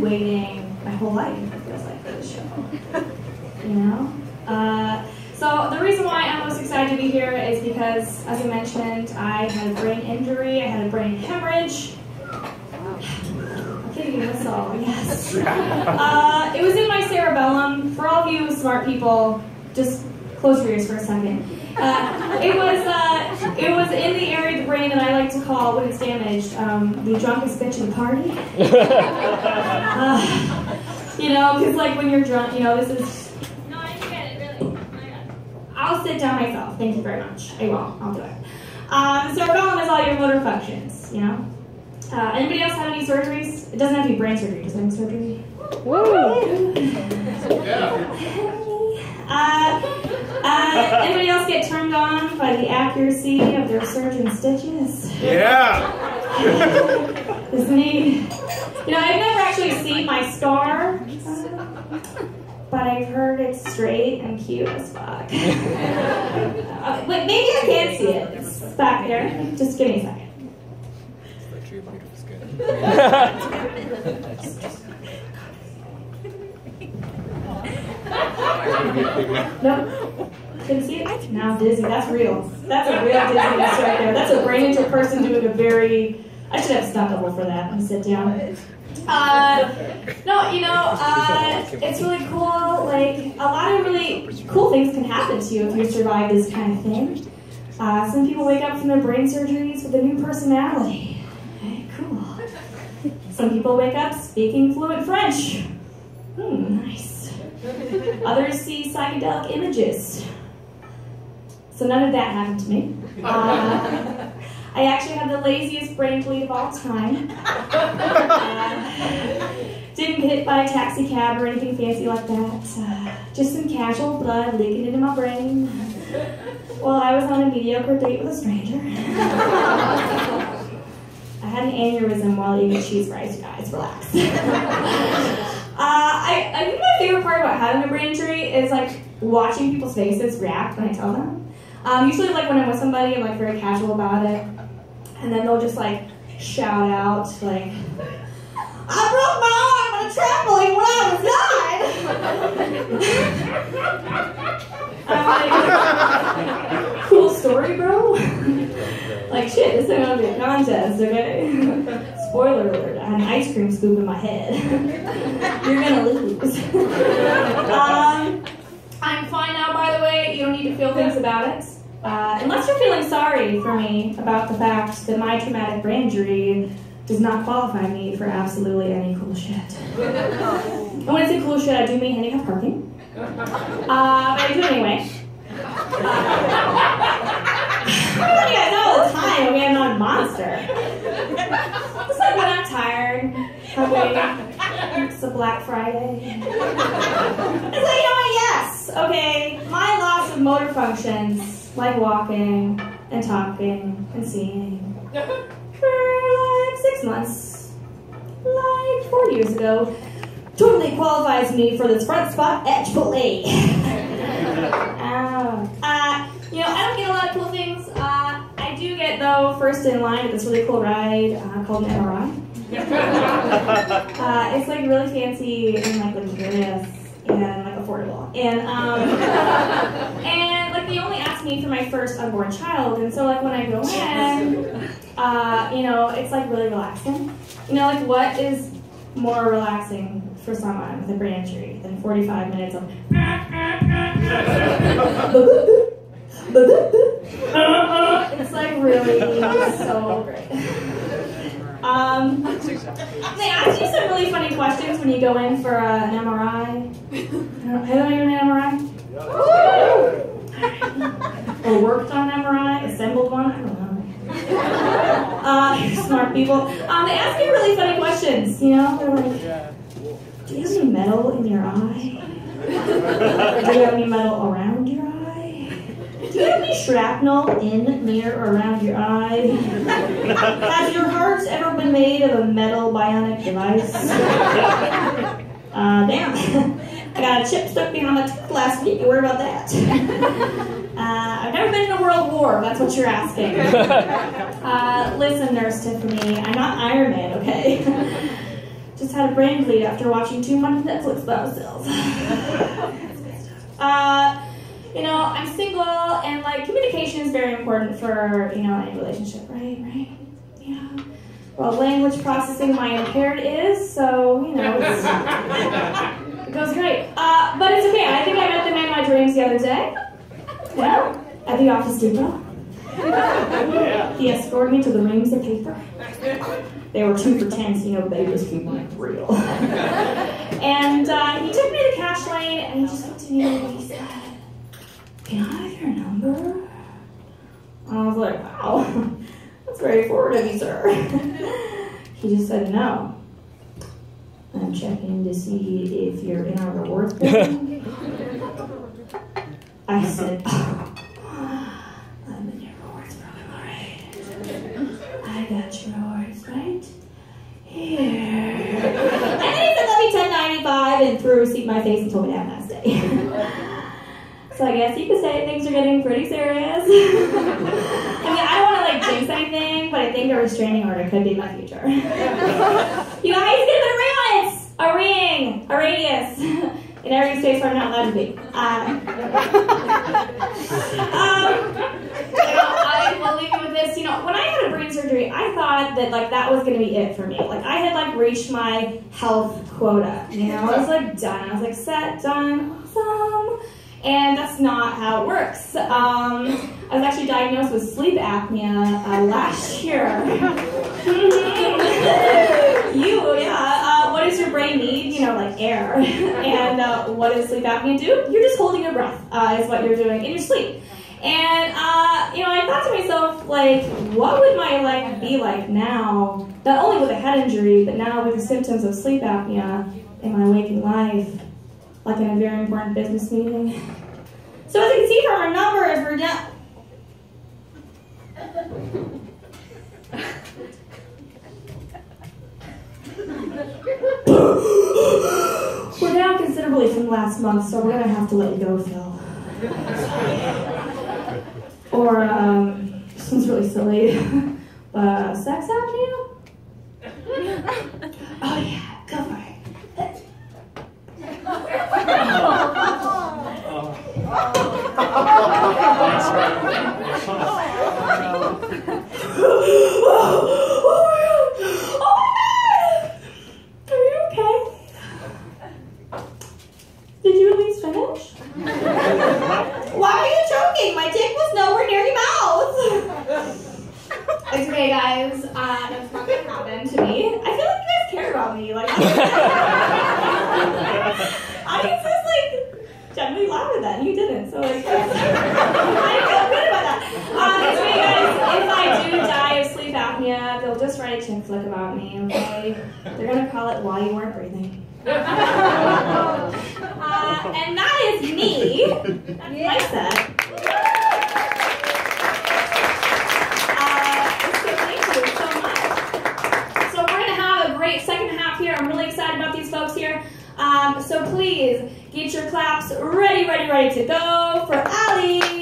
been waiting my whole life, it feels like, for this show. You know? So the reason why I'm most excited to be here is because, as I mentioned, I had a brain injury, I had a brain hemorrhage. I'm kidding you, whistle, yes. It was in my cerebellum. For all of you smart people, just close your ears for a second. It was in the area of the brain that I like to call, when it's damaged, the drunkest bitch in the party. You know, because like when you're drunk, you know, this is... No, I didn't get it, really. I'll sit down myself. Thank you very much. I will. I'll do it. Cerebellum is all your motor functions, you know? Anybody else have any surgeries? It doesn't have to be brain surgery. Does anyone surgery? Woo! Anybody else get turned on by the accuracy of their surgeon's stitches? Yeah! It's neat. You know, I've never actually seen my scar, but I've heard it's straight and cute as fuck. Like, maybe I can see it. It's back there. Just give me a second. Nope. Couldn't see it? Now I'm dizzy. That's real. That's a real dizziness right there. That's a brain injured person doing a very... I should have a stunt double for that. Let me sit down. No, you know, it's really cool. Like, a lot of really cool things can happen to you if you survive this kind of thing. Some people wake up from their brain surgeries with a new personality. Okay, cool. Some people wake up speaking fluent French. Nice. Others see psychedelic images. So none of that happened to me. I actually had the laziest brain bleed of all time. Didn't get hit by a taxi cab or anything fancy like that. Just some casual blood leaking into my brain while I was on a mediocre date with a stranger. I had an aneurysm while eating cheese fries, you guys, relax. I think my favorite part about having a brain injury is like watching people's faces react when I tell them. Usually like when I'm with somebody, I'm like very casual about it. And then they'll just like shout out like, I broke my arm on a trampoline when I was 9. I'm like, cool story, bro. Like shit, this ain't gonna be a contest, okay? Spoiler alert, I had an ice cream scoop in my head. You're gonna lose. I'm fine now, by the way. You don't need to feel things about it. Unless you're feeling sorry for me about the fact that my traumatic brain injury does not qualify me for absolutely any cool shit. And when I say cool shit, I do mean handicap parking. But I do it anyway. I tell you guys all the time, I mean, I'm not a monster. It's like when I'm tired, it's a Black Friday. It's like, you know what, yes, okay, my loss of motor functions, like walking and talking and seeing, for like 6 months, like 4 years ago, totally qualifies me for this front spot at Chipotle. You know, I don't get a lot of cool things. I do get, though, first in line at this really cool ride called an MRI. It's like really fancy and like luxurious and like affordable. And like they only asked me for my first unborn child, and so like when I go in, you know, it's like really relaxing. You know, like what is more relaxing for someone with a brain injury than 45 minutes of it's like really so great. They ask you some really funny questions when you go in for an MRI. Have you done an MRI? Or worked on an MRI? Assembled one? I don't know. Smart people. They ask you really funny questions, you know? They're like, do you have any metal in your eye? Do you have any metal around your eye? Do you have any shrapnel in, near, or around your eye? Has your heart ever been made of a metal bionic device? Damn. I got a chip stuck behind my tooth last week. You worry about that? I've never been in a world war, if that's what you're asking. Listen, Nurse Tiffany, I'm not Iron Man, okay? just had a brain bleed after watching too much Netflix by myself. You know, I'm single, and like communication is very important for, you know, any relationship, right? Yeah. Well, language processing my impaired is, so, you know, it goes great. But it's okay. I think I met the man of my dreams the other day. Yeah, at the Office Depot. He escorted me to the reams of paper. They were 2 for $10, so you know they just keep it real. And he took me to the cash lane, and he just looked at me and he said, "Can I have your number?" I was like, "Wow, that's very forward of you, sir." He just said, "No. I'm checking to see if you're in our rewards program." I said, "Oh, I'm in your rewards program, all right. I got your rewards right here." And then he said, "Let me $10.95 and threw a receipt in my face and told me to have a nice day." So I guess you could say things are getting pretty serious. I mean, I don't want to like jinx anything, but I think a restraining order could be in my future. You guys get a ring on it! A ring! A radius! In every space where I'm not allowed to be. I will leave you with this. You know, when I had a brain surgery, I thought that like that was going to be it for me. Like I had like reached my health quota. You know, I was like done. I was like set, done, awesome. And that's not how it works. I was actually diagnosed with sleep apnea last year. What does your brain need? You know, like air. And what does sleep apnea do? You're just holding your breath, is what you're doing in your sleep. And, you know, I thought to myself, like, what would my life be like now, not only with a head injury, but now with the symptoms of sleep apnea in my waking life, like in a very important business meeting. So as you can see from our numbers, we're down. We're down considerably from last month, so we're gonna have to let you go, Phil. Or, this one's really silly, but sex apnea? Oh yeah, go for it. Did you at least finish? Why are you choking? My dick was nowhere near your mouth. It's okay, guys. That's not gonna happen to me. I feel like you guys care about me. Like, audience is like generally louder than you didn't. So like, I feel good about that. It's okay, guys. If I do die of sleep apnea, they'll just write a chick flick about me. Okay? They're gonna call it "Why You Weren't Breathing." And that is me. That's my set. So thank you so much. So we're going to have a great second half here. I'm really excited about these folks here. So please get your claps ready to go for Allie.